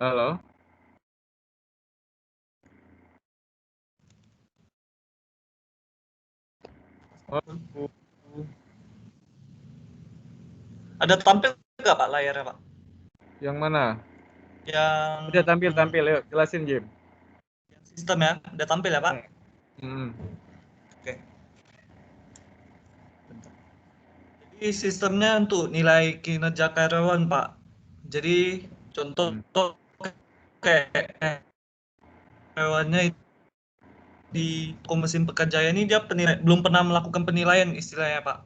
Halo? Oh, Ada tampil nggak Pak layarnya Pak? yang mana? Udah Yang tampil, yuk jelasin, Jim. sistem ya, udah tampil ya Pak? Hmm. Oke. Bentar. Jadi sistemnya untuk nilai kinerja karyawan Pak. Jadi contoh kayak karyawannya di toko mesin pekerjaan ini dia belum pernah melakukan penilaian istilahnya Pak.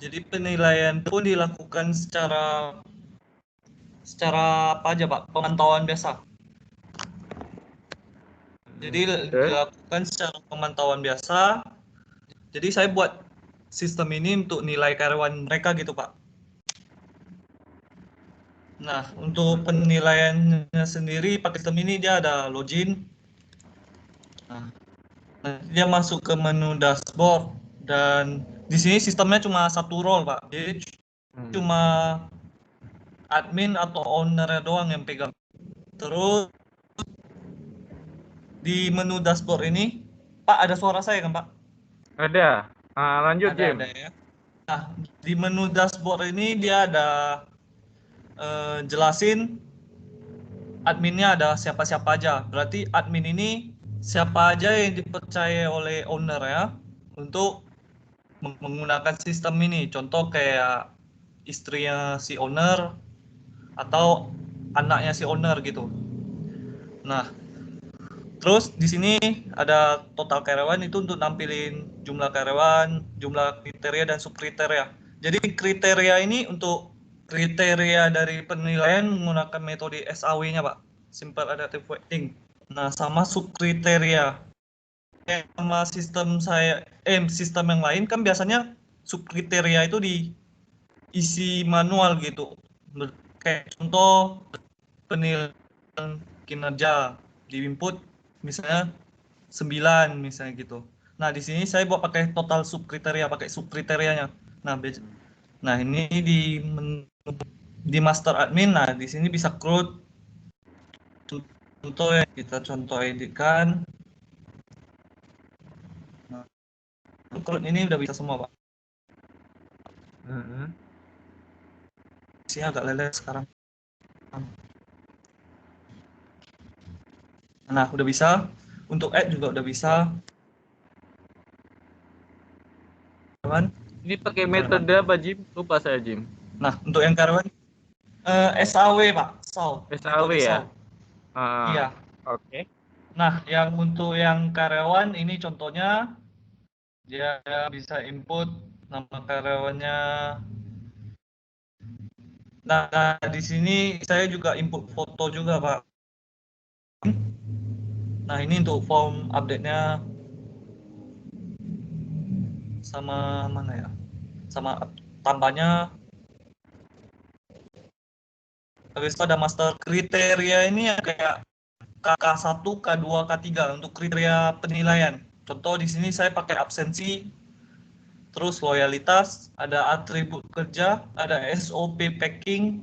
Jadi penilaian pun dilakukan secara apa aja Pak? Pemantauan biasa. Jadi dilakukan secara pemantauan biasa. Jadi saya buat sistem ini untuk nilai karyawan mereka gitu Pak. Nah, untuk penilaiannya sendiri pakai sistem ini dia ada login. Nah, dia masuk ke menu dashboard dan di sini sistemnya cuma satu role Pak. Jadi cuma admin atau owner doang yang pegang. Terus di menu dashboard ini, Pak ada suara saya kan Pak? Ada. Lanjut, Jim. Ada ya. Nah, di menu dashboard ini dia ada jelasin adminnya ada siapa-siapa aja. Berarti admin ini siapa aja yang dipercaya oleh owner ya untuk menggunakan sistem ini. Contoh kayak istrinya si owner atau anaknya si owner gitu. Nah, terus di sini ada total karyawan itu untuk nampilin jumlah karyawan, jumlah kriteria dan subkriteria. Jadi kriteria ini untuk kriteria dari penilaian menggunakan metode SAW-nya, Pak. Simple Adaptive Weighting. Nah, sama subkriteria. Sama sistem sistem yang lain kan biasanya subkriteria itu diisi manual gitu. Kayak contoh penilaian kinerja di input misalnya 9 misalnya gitu. Nah, di sini saya buat pakai total subkriteria, pakai subkriterianya. Nah, ini di master admin. Nah, di sini bisa CRUD. Contoh ya, kita contoh editkan. Nah, CRUD ini udah bisa semua, Pak. Sih agak lelet sekarang. Nah, udah bisa. Untuk add juga udah bisa. Ini pakai metode apa, Jim? Lupa saya, Jim. Nah, untuk yang karyawan SAW, Pak. SAW. SAW ya? Iya. Oke. Nah, yang untuk yang karyawan ini contohnya dia bisa input nama karyawannya. Nah, di sini saya juga input foto juga, Pak. Nah, ini untuk form update-nya sama mana ya? Sama tambahnya. Habis itu ada master kriteria ini ya kayak K1, K2, K3 untuk kriteria penilaian. Contoh di sini saya pakai absensi, terus loyalitas, ada atribut kerja, ada SOP packing,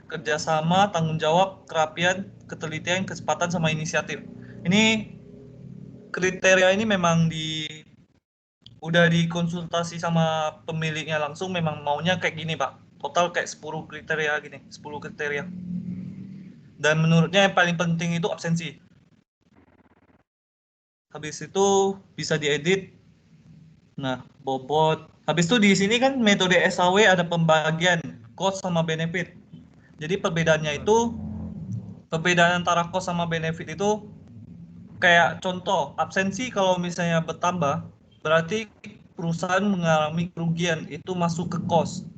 kerjasama, tanggung jawab, kerapian, ketelitian, kecepatan, sama inisiatif. Ini kriteria ini memang udah dikonsultasi sama pemiliknya langsung, memang maunya kayak gini Pak. Total kayak 10 kriteria gini, 10 kriteria. Dan menurutnya yang paling penting itu absensi. Habis itu bisa diedit. Nah, bobot. Habis itu di sini kan metode SAW ada pembagian cost sama benefit. Jadi perbedaannya itu, perbedaan antara cost sama benefit itu kayak contoh, absensi kalau misalnya bertambah, berarti perusahaan mengalami kerugian, itu masuk ke cost.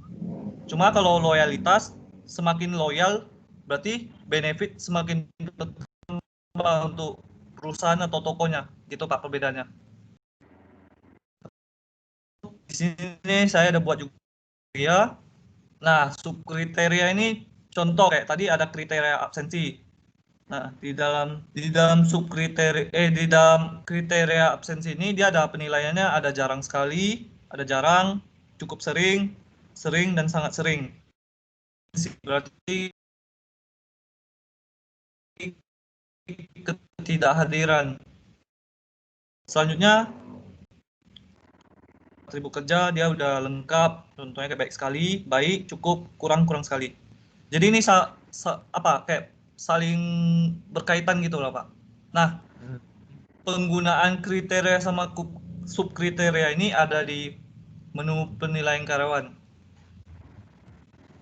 Cuma kalau loyalitas, semakin loyal, berarti benefit semakin bertambah untuk perusahaan atau tokonya. Gitu Pak perbedaannya. Di sini saya ada buat juga ya. Nah, subkriteria ini contoh kayak tadi ada kriteria absensi. Nah, di dalam kriteria absensi ini dia ada penilaiannya, ada jarang sekali, ada jarang, cukup sering, sering dan sangat sering. Berarti ketidakhadiran. Selanjutnya atribut kerja dia udah lengkap, contohnya kayak baik sekali, baik, cukup, kurang sekali. Jadi ini kayak saling berkaitan gitu lah Pak. Nah, penggunaan kriteria sama subkriteria ini ada di menu penilaian karyawan.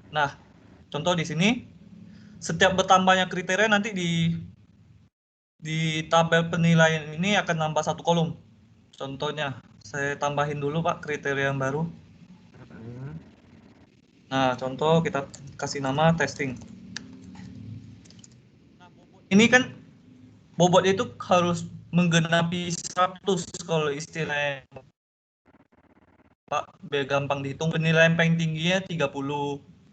Nah, contoh di sini setiap bertambahnya kriteria nanti di tabel penilaian ini akan nambah satu kolom. Contohnya, saya tambahin dulu Pak kriteria yang baru. Nah, contoh kita kasih nama testing. Nah, ini kan bobot itu harus menggenapi 100 kalau istilahnya Pak, biar gampang dihitung. Penilaian paling tingginya 30.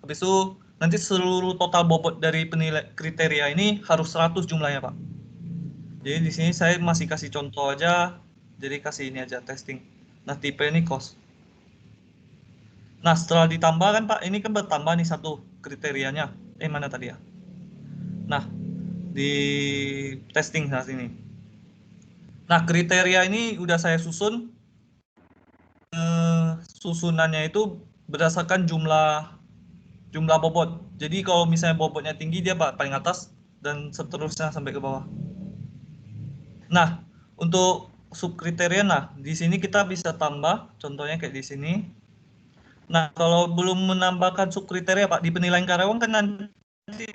Habis itu nanti seluruh total bobot dari penilaian kriteria ini harus 100 jumlahnya Pak. Jadi di sini saya masih kasih contoh aja, jadi kasih ini aja testing. Nah, tipe ini cost. Nah, setelah ditambah kan Pak, ini kan bertambah nih satu kriterianya. Mana tadi ya? Nah, di testing saat ini. Nah, kriteria ini udah saya susun. Susunannya itu berdasarkan jumlah bobot. Jadi kalau misalnya bobotnya tinggi dia paling atas dan seterusnya sampai ke bawah. Nah, untuk subkriteria, nah di sini kita bisa tambah, contohnya kayak di sini. Nah, kalau belum menambahkan subkriteria Pak, di penilaian karyawan kan nanti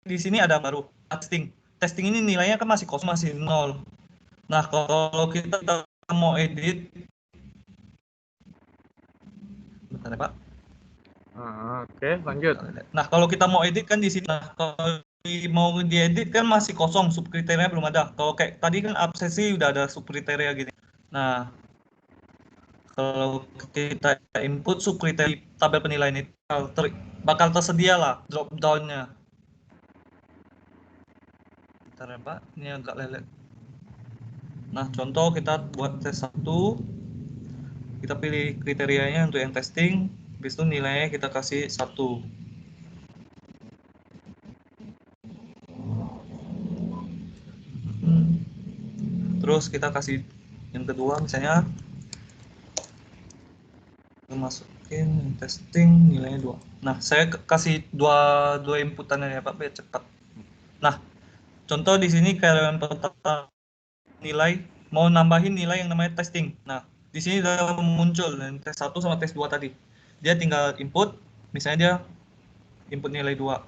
di sini ada baru testing. Testing ini nilainya kan masih kosong, masih 0. Nah, kalau kita mau edit, bentar ya Pak. Oke, lanjut. Nah, kalau kita mau edit kan di sini. Nah, kalau mau diedit kan masih kosong, subkriteria belum ada. Kalau kayak tadi kan absensi udah ada subkriteria gini. Nah, kalau kita input subkriteria tabel penilaian itu bakal tersedia lah drop down-nya. Bentar ya Pak, ini agak lelet. Nah, contoh kita buat tes 1. Kita pilih kriterianya untuk yang testing, habis itu nilainya kita kasih 1. Terus kita kasih yang kedua misalnya masukin testing nilainya 2. Nah, saya kasih dua inputan ya Pak biar cepat. Nah, contoh di sini karyawan pertama nilai mau nambahin nilai yang namanya testing. Nah, di sini sudah muncul tes 1 sama tes 2 tadi. Dia tinggal input, misalnya dia input nilai 2.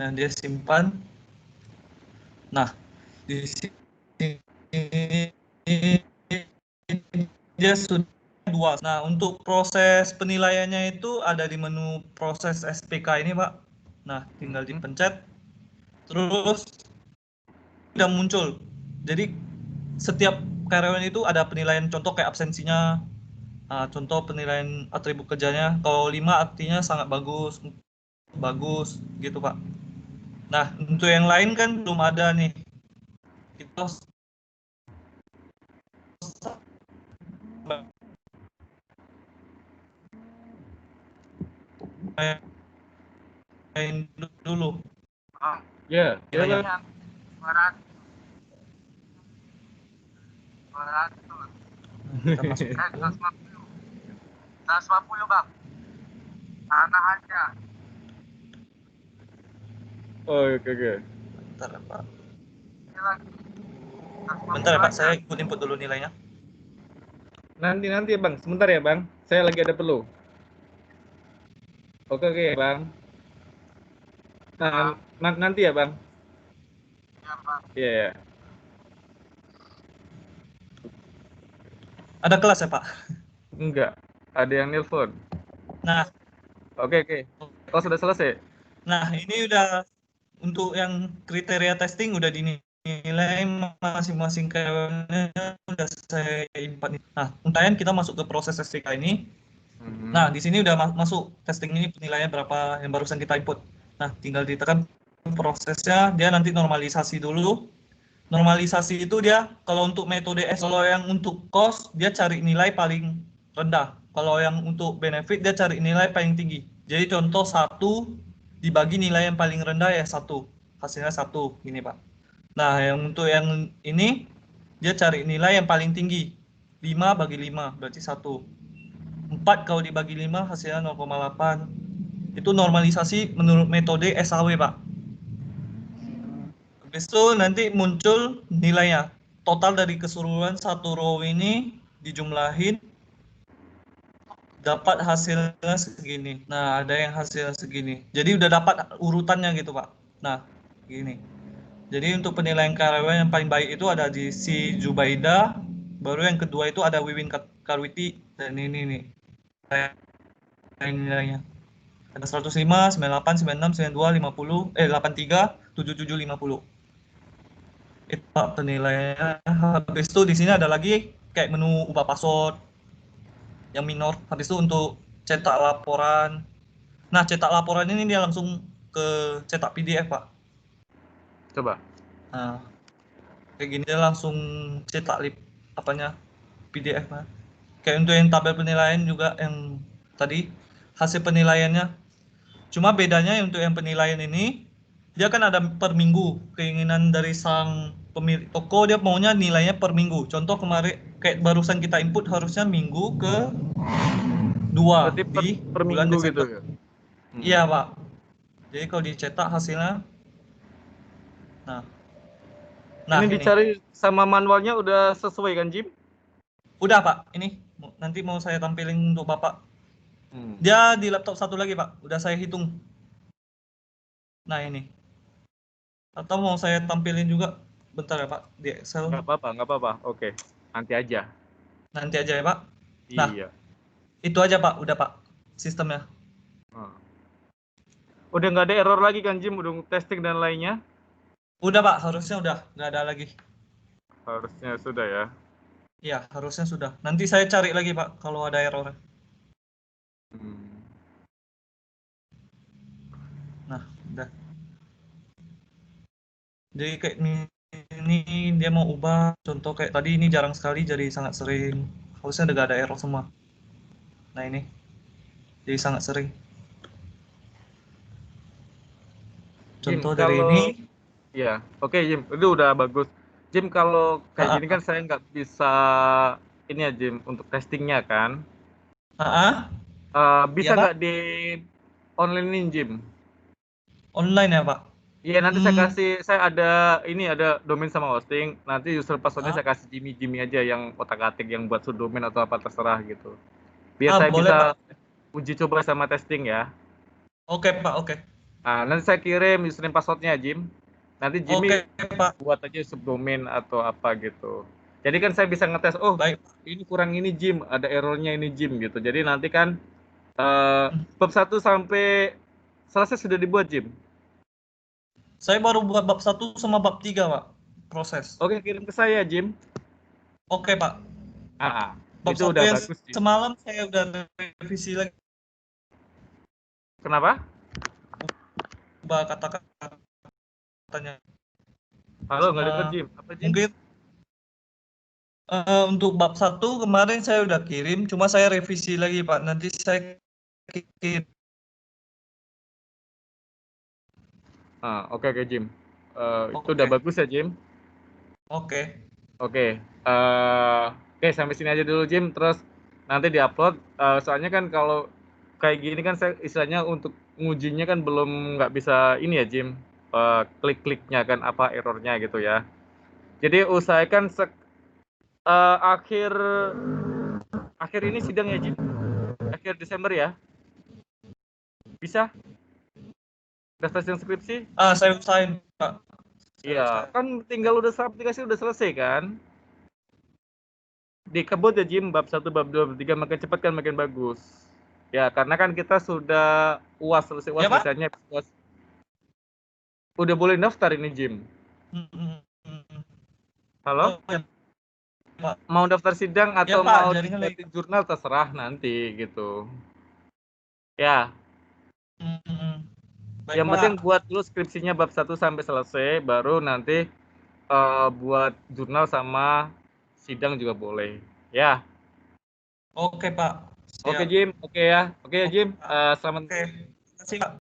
Nah, dia simpan. Nah, di sini dia sudah 2. Nah, untuk proses penilaiannya itu ada di menu proses SPK ini, Pak. Nah, tinggal dipencet. Terus udah muncul. Jadi setiap karyawan itu ada penilaian contoh kayak absensinya. Nah, contoh penilaian atribut kerjanya. Kalau 5 artinya sangat bagus. Bagus gitu, Pak. Nah, untuk yang lain kan belum ada nih. Kita main dulu. Ya, Nilainya. ya. Kita masuk. 150 Bang. Tanah aja. Oh, oke. Bentar, Pak. Ini lagi. Bentar ya, Pak. Saya input dulu nilainya. Nanti ya Bang, sebentar ya Bang. Saya lagi ada perlu. Oke Bang. Nah, nanti ya Bang. Ya Bang. Iya. Ada kelas ya, Pak? Enggak, ada yang nelpon. Nah, Oke. Oh, sudah selesai. Nah, ini udah untuk yang kriteria testing udah dinilai masing-masing karyawannya udah saya input. Nah, untayan kita masuk ke proses SPK ini. Nah, di sini udah masuk testing ini penilaiannya berapa yang barusan kita input. Nah, tinggal ditekan prosesnya, dia nanti normalisasi dulu. Normalisasi itu dia kalau untuk metode S, kalau yang untuk cost dia cari nilai paling rendah. Kalau yang untuk benefit dia cari nilai paling tinggi. Jadi contoh 1 dibagi nilai yang paling rendah ya 1. Hasilnya 1 gini, Pak. Nah, yang untuk yang ini dia cari nilai yang paling tinggi. 5 bagi 5 berarti 1. 4 kalau dibagi 5 hasilnya 0,8. Itu normalisasi menurut metode SAW, Pak. Habis itu nanti muncul nilainya. Total dari keseluruhan satu row ini dijumlahin dapat hasilnya segini. Nah, ada yang hasilnya segini. Jadi udah dapat urutannya gitu, Pak. Nah, gini. Jadi untuk penilaian karyawan yang paling baik itu ada di si Zubaida, baru yang kedua itu ada Wiwin Karwiti, dan ini nih nilainya. Ada 105, 98, 96, 92, 50, 83, 77, 50. Itu Pak penilaiannya. Habis itu di sini ada lagi kayak menu ubah password yang minor. Habis itu untuk cetak laporan. Nah, cetak laporan ini dia langsung ke cetak PDF, Pak. Coba. Nah, kayak gini dia langsung cetak PDF, Pak. Kayak untuk yang tabel penilaian juga yang tadi hasil penilaiannya. Cuma bedanya untuk yang penilaian ini dia kan ada per minggu. Keinginan dari sang pemilik toko dia maunya nilainya per minggu. Contoh kemarin kayak barusan kita input harusnya minggu ke 2 Berarti di per bulan minggu gitu Desember. ya? Iya, Pak. Jadi kalau dicetak hasilnya nah ini dicari sama manualnya udah sesuai kan, Jim? udah, Pak. Ini nanti mau saya tampilin untuk Bapak. Dia di laptop satu lagi, Pak. Udah saya hitung. Nah, ini. Atau mau saya tampilin juga? Bentar ya, Pak. Di Excel. Nggak apa-apa. Oke, nanti aja. Nanti aja ya, Pak. Nah, Iya. itu aja, Pak. Udah, Pak. Sistemnya. Udah nggak ada error lagi kan, Jim? Udah testing dan lainnya? Udah, Pak. Harusnya udah. Nggak ada lagi. Harusnya sudah ya. Iya, harusnya sudah. Nanti saya cari lagi, Pak, kalau ada error. Nah, udah. Jadi kayak ini dia mau ubah. Contoh kayak tadi ini jarang sekali jadi sangat sering. Harusnya udah nggak ada error semua. Nah, ini. Jadi sangat sering. Jim, Contoh dari ini. Ya, oke Jim, itu udah bagus. Jim, kalau kayak gini kan saya nggak bisa ini ya Jim untuk testingnya kan. Bisa Iya, Pak? nggak di online Jim? Online ya, Pak? Iya, nanti saya ada domain sama hosting. Nanti user passwordnya saya kasih Jimmy aja yang otak-atik yang buat subdomain atau apa terserah gitu. Biar saya boleh, bisa Pak. uji coba sama testing ya. Oke, Pak. Oke. Nah, nanti saya kirim username passwordnya Jim. Nanti Jimmy Oke, Pak. buat aja subdomain atau apa gitu. Jadi kan saya bisa ngetes, Baik. ini kurang ini Jim, ada errornya ini Jim gitu. Jadi nanti kan bab 1 sampai selesai sudah dibuat Jim. Saya baru buat bab 1 sama bab 3, Pak. Proses. Oke, kirim ke saya Jim. Oke, Pak. Bab itu 1 udah yang bagus Jim. semalam saya udah revisi lagi. Kenapa? Ubah kata-katanya. Halo, nggak dengar Jim. Apa Jim? Mungkin untuk bab 1 kemarin saya udah kirim, cuma saya revisi lagi, Pak. Nanti saya kirim. Oke Jim. Itu udah bagus ya Jim. Oke. Oke, sampai sini aja dulu Jim. Terus nanti diupload. Soalnya kan kalau kayak gini kan saya istilahnya untuk ngujinya kan belum nggak bisa ini ya Jim. Klik-kliknya kan apa errornya gitu ya. Jadi usahakan akhir ini sidang ya Jim. Akhir Desember ya. Bisa? Daftar sidang skripsi? Saya usahain, Pak. Iya, kan tinggal aplikasi udah selesai kan? Dikebut ya Jim, bab 1, bab 2, bab 3 makin cepat kan makin bagus. Ya, karena kan kita sudah selesai UAS Ya, Pak? biasanya UAS. Udah boleh daftar ini Jim. Halo? Ya, Pak. Mau daftar sidang atau ya, Pak, mau dibuatin jurnal terserah nanti gitu. Ya. Baik, Yang penting buat dulu skripsinya bab 1 sampai selesai, baru nanti buat jurnal sama sidang juga boleh. Ya. Oke, Pak. Siap. Oke Jim, oke ya. Oke ya Jim. Selamat. Oke. Terima kasih, Pak.